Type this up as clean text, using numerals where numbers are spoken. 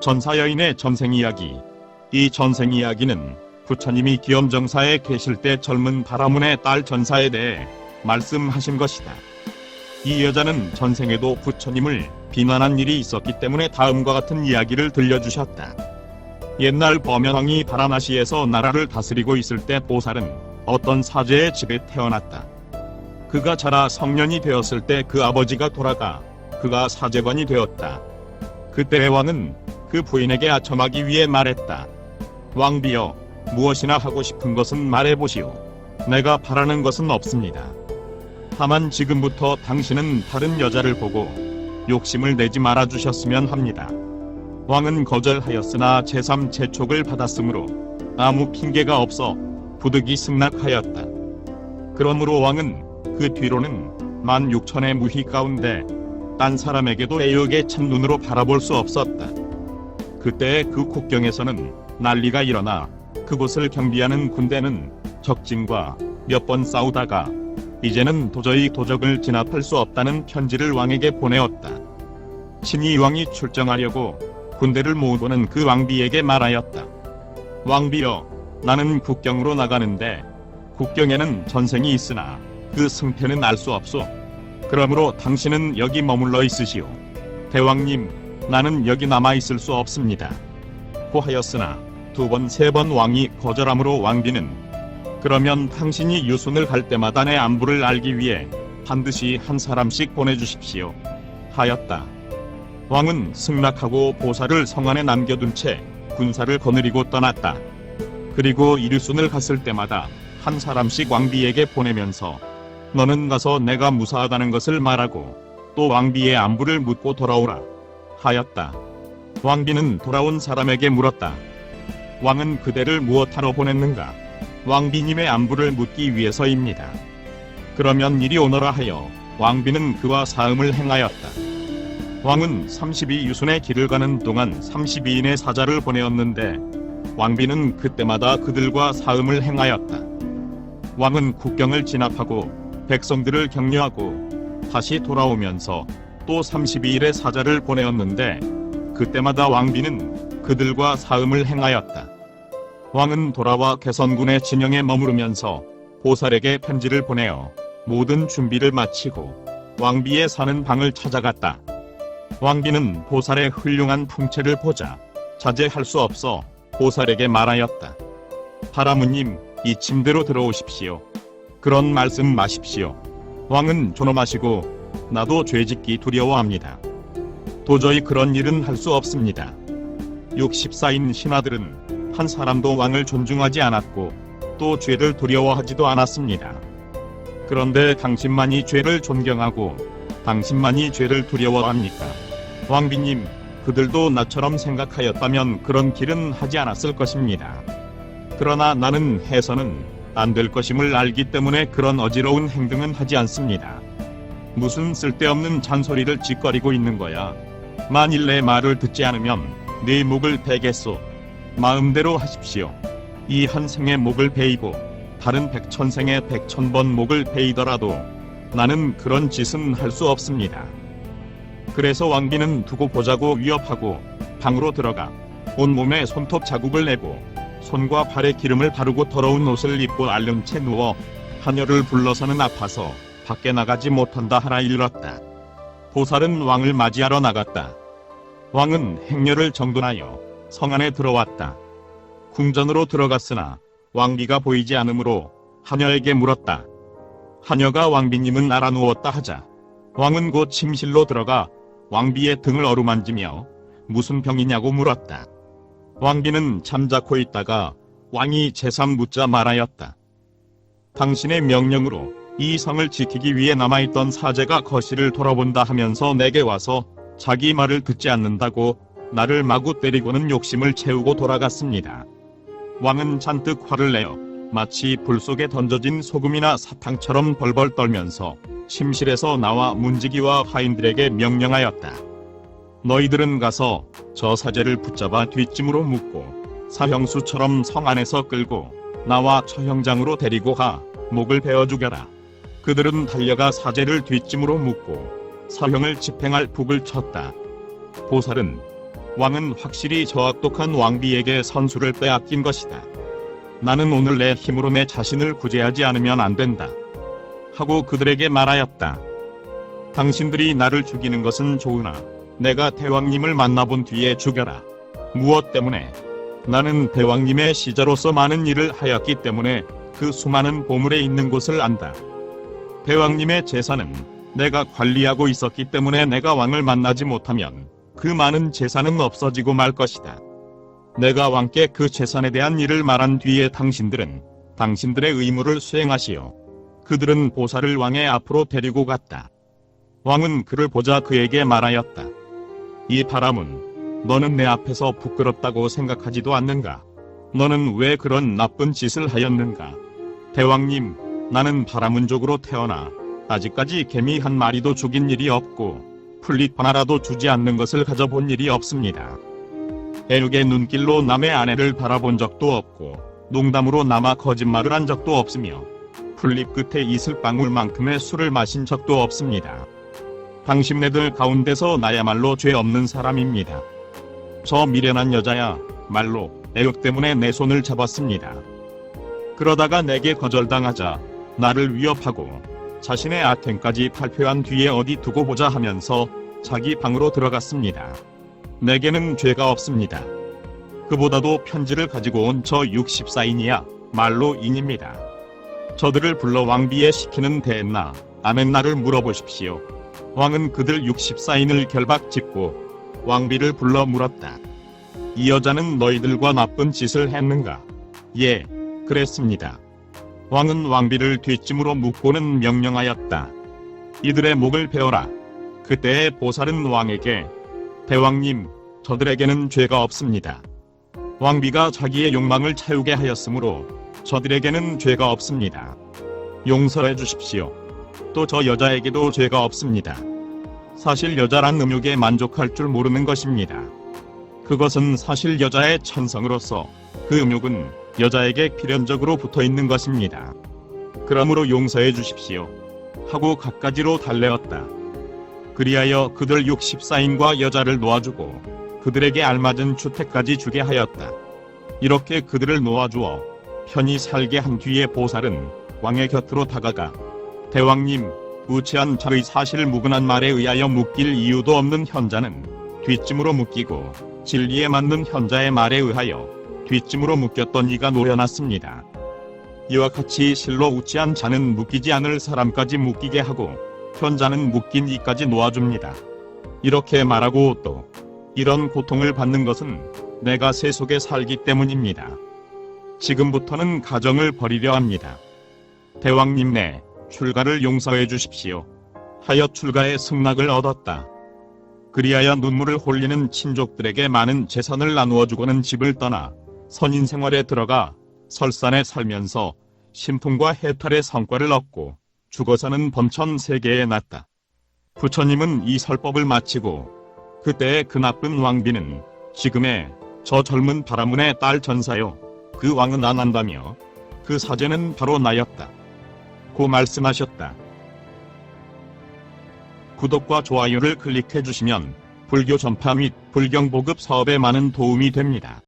전사 여인의 전생 이야기. 이 전생 이야기는 부처님이 기엄정사에 계실 때 젊은 바라문의 딸 전사에 대해 말씀하신 것이다. 이 여자는 전생에도 부처님을 비난한 일이 있었기 때문에 다음과 같은 이야기를 들려주셨다. 옛날 범현왕이 바라나시에서 나라를 다스리고 있을 때 보살은 어떤 사제의 집에 태어났다. 그가 자라 성년이 되었을 때 그 아버지가 돌아가 그가 사제관이 되었다. 그때 왕은 그 부인에게 아첨하기 위해 말했다. 왕비여, 무엇이나 하고 싶은 것은 말해보시오. 내가 바라는 것은 없습니다. 다만 지금부터 당신은 다른 여자를 보고 욕심을 내지 말아주셨으면 합니다. 왕은 거절하였으나 제3 재촉을 받았으므로 아무 핑계가 없어 부득이 승낙하였다. 그러므로 왕은 그 뒤로는 16,000의 무희 가운데 딴 사람에게도 애욕의 찬눈으로 바라볼 수 없었다. 그때 그 국경에서는 난리가 일어나 그곳을 경비하는 군대는 적진과 몇 번 싸우다가 이제는 도저히 도적을 진압할 수 없다는 편지를 왕에게 보내었다. 친히 왕이 출정하려고 군대를 모으고는 그 왕비에게 말하였다. 왕비여, 나는 국경으로 나가는데 국경에는 전생이 있으나 그 승패는 알 수 없소. 그러므로 당신은 여기 머물러 있으시오. 대왕님, 나는 여기 남아 있을 수 없습니다. 고하였으나 2번, 3번 왕이 거절함으로 왕비는 그러면 당신이 유순을 갈 때마다 내 안부를 알기 위해 반드시 한 사람씩 보내주십시오 하였다. 왕은 승낙하고 보살을 성안에 남겨둔 채 군사를 거느리고 떠났다. 그리고 이류순을 갔을 때마다 한 사람씩 왕비에게 보내면서 너는 가서 내가 무사하다는 것을 말하고 또 왕비의 안부를 묻고 돌아오라 하였다. 왕비는 돌아온 사람에게 물었다. 왕은 그대를 무엇하러 보냈는가? 왕비님의 안부를 묻기 위해서입니다. 그러면 이리 오너라 하여 왕비는 그와 사음을 행하였다. 왕은 32유순의 길을 가는 동안 32인의 사자를 보내었는데 왕비는 그때마다 그들과 사음을 행하였다. 왕은 국경을 진압하고 백성들을 격려하고 다시 돌아오면서 또 32일의 사자를 보내었는데 그때마다 왕비는 그들과 사음을 행하였다. 왕은 돌아와 개선군의 진영에 머무르면서 보살에게 편지를 보내어 모든 준비를 마치고 왕비의 사는 방을 찾아갔다. 왕비는 보살의 훌륭한 풍채를 보자 자제할 수 없어 보살에게 말하였다. 바라무님, 이 침대로 들어오십시오. 그런 말씀 마십시오. 왕은 존엄하시고 나도 죄짓기 두려워합니다. 도저히 그런 일은 할 수 없습니다. 64인 신하들은 한 사람도 왕을 존중하지 않았고 또 죄를 두려워하지도 않았습니다. 그런데 당신만이 죄를 존경하고 당신만이 죄를 두려워합니까? 왕비님, 그들도 나처럼 생각하였다면 그런 길은 하지 않았을 것입니다. 그러나 나는 해서는 안 될 것임을 알기 때문에 그런 어지러운 행동은 하지 않습니다. 무슨 쓸데없는 잔소리를 짓거리고 있는 거야. 만일 내 말을 듣지 않으면 네 목을 베겠소. 마음대로 하십시오. 이 한 생의 목을 베이고 다른 100,000생의 100,000번 목을 베이더라도 나는 그런 짓은 할 수 없습니다. 그래서 왕비는 두고 보자고 위협하고 방으로 들어가 온몸에 손톱 자국을 내고 손과 발에 기름을 바르고 더러운 옷을 입고 앓는 채 누워 하녀를 불러서는 아파서 밖에 나가지 못한다 하라 일렀다. 보살은 왕을 맞이하러 나갔다. 왕은 행렬을 정돈하여 성안에 들어왔다. 궁전으로 들어갔으나 왕비가 보이지 않으므로 하녀에게 물었다. 하녀가 왕비님은 알아누웠다 하자 왕은 곧 침실로 들어가 왕비의 등을 어루만지며 무슨 병이냐고 물었다. 왕비는 잠자코 있다가 왕이 재삼 묻자 말하였다. 당신의 명령으로 이 성을 지키기 위해 남아있던 사제가 거실을 돌아본다 하면서 내게 와서 자기 말을 듣지 않는다고 나를 마구 때리고는 욕심을 채우고 돌아갔습니다. 왕은 잔뜩 화를 내어 마치 불 속에 던져진 소금이나 사탕처럼 벌벌 떨면서 침실에서 나와 문지기와 하인들에게 명령하였다. 너희들은 가서 저 사제를 붙잡아 뒷짐으로 묶고 사형수처럼 성 안에서 끌고 나와 처형장으로 데리고 가 목을 베어 죽여라. 그들은 달려가 사제를 뒷짐으로 묶고 사형을 집행할 북을 쳤다. 보살은 왕은 확실히 저 악독한 왕비에게 선수를 빼앗긴 것이다. 나는 오늘 내 힘으로 내 자신을 구제하지 않으면 안 된다. 하고 그들에게 말하였다. 당신들이 나를 죽이는 것은 좋으나 내가 대왕님을 만나본 뒤에 죽여라. 무엇 때문에? 나는 대왕님의 시자로서 많은 일을 하였기 때문에 그 수많은 보물에 있는 곳을 안다. 대왕님의 재산은 내가 관리하고 있었기 때문에 내가 왕을 만나지 못하면 그 많은 재산은 없어지고 말 것이다. 내가 왕께 그 재산에 대한 일을 말한 뒤에 당신들은 당신들의 의무를 수행하시오. 그들은 보살을 왕의 앞으로 데리고 갔다. 왕은 그를 보자 그에게 말하였다. 이 바라문, 너는 내 앞에서 부끄럽다고 생각하지도 않는가? 너는 왜 그런 나쁜 짓을 하였는가? 대왕님, 나는 바라문족으로 태어나 아직까지 개미 한 마리도 죽인 일이 없고 풀잎 하나라도 주지 않는 것을 가져본 일이 없습니다. 애육의 눈길로 남의 아내를 바라본 적도 없고 농담으로 남아 거짓말을 한 적도 없으며 풀잎 끝에 이슬방울만큼의 술을 마신 적도 없습니다. 당신네들 가운데서 나야말로 죄 없는 사람입니다. 저 미련한 여자야, 말로 애욕 때문에 내 손을 잡았습니다. 그러다가 내게 거절당하자 나를 위협하고 자신의 아템까지 발표한 뒤에 어디 두고 보자 하면서 자기 방으로 들어갔습니다. 내게는 죄가 없습니다. 그보다도 편지를 가지고 온 저 64인이야 말로 인입니다. 저들을 불러 왕비에 시키는 데했나 아멘나를 물어보십시오. 왕은 그들 64인을 결박짓고 왕비를 불러 물었다. 이 여자는 너희들과 나쁜 짓을 했는가? 예, 그랬습니다. 왕은 왕비를 뒷짐으로 묶고는 명령하였다. 이들의 목을 베어라. 그때의 보살은 왕에게 대왕님, 저들에게는 죄가 없습니다. 왕비가 자기의 욕망을 채우게 하였으므로 저들에게는 죄가 없습니다. 용서해 주십시오. 또 저 여자에게도 죄가 없습니다. 사실 여자란 음욕에 만족할 줄 모르는 것입니다. 그것은 사실 여자의 천성으로서 그 음욕은 여자에게 필연적으로 붙어있는 것입니다. 그러므로 용서해 주십시오. 하고 갖가지로 달래었다. 그리하여 그들 64인과 여자를 놓아주고 그들에게 알맞은 주택까지 주게 하였다. 이렇게 그들을 놓아주어 편히 살게 한 뒤에 보살은 왕의 곁으로 다가가 대왕님, 우치한 자의 사실무근한 말에 의하여 묶일 이유도 없는 현자는 뒷짐으로 묶이고 진리에 맞는 현자의 말에 의하여 뒷짐으로 묶였던 이가 놓여놨습니다. 이와 같이 실로 우치한 자는 묶이지 않을 사람까지 묶이게 하고 현자는 묶인 이까지 놓아줍니다. 이렇게 말하고 또 이런 고통을 받는 것은 내가 세속에 살기 때문입니다. 지금부터는 가정을 버리려 합니다. 대왕님 내 출가를 용서해 주십시오. 하여 출가의 승낙을 얻었다. 그리하여 눈물을 흘리는 친족들에게 많은 재산을 나누어 주고는 집을 떠나 선인 생활에 들어가 설산에 살면서 신풍과 해탈의 성과를 얻고 죽어서는 범천 세계에 났다. 부처님은 이 설법을 마치고 그때의 그 나쁜 왕비는 지금의 저 젊은 바라문의 딸 전사요. 그 왕은 안 한다며 그 사제는 바로 나였다. 고 말씀하셨다. 구독과 좋아요를 클릭해 주시면 불교 전파 및 불경 보급 사업에 많은 도움이 됩니다.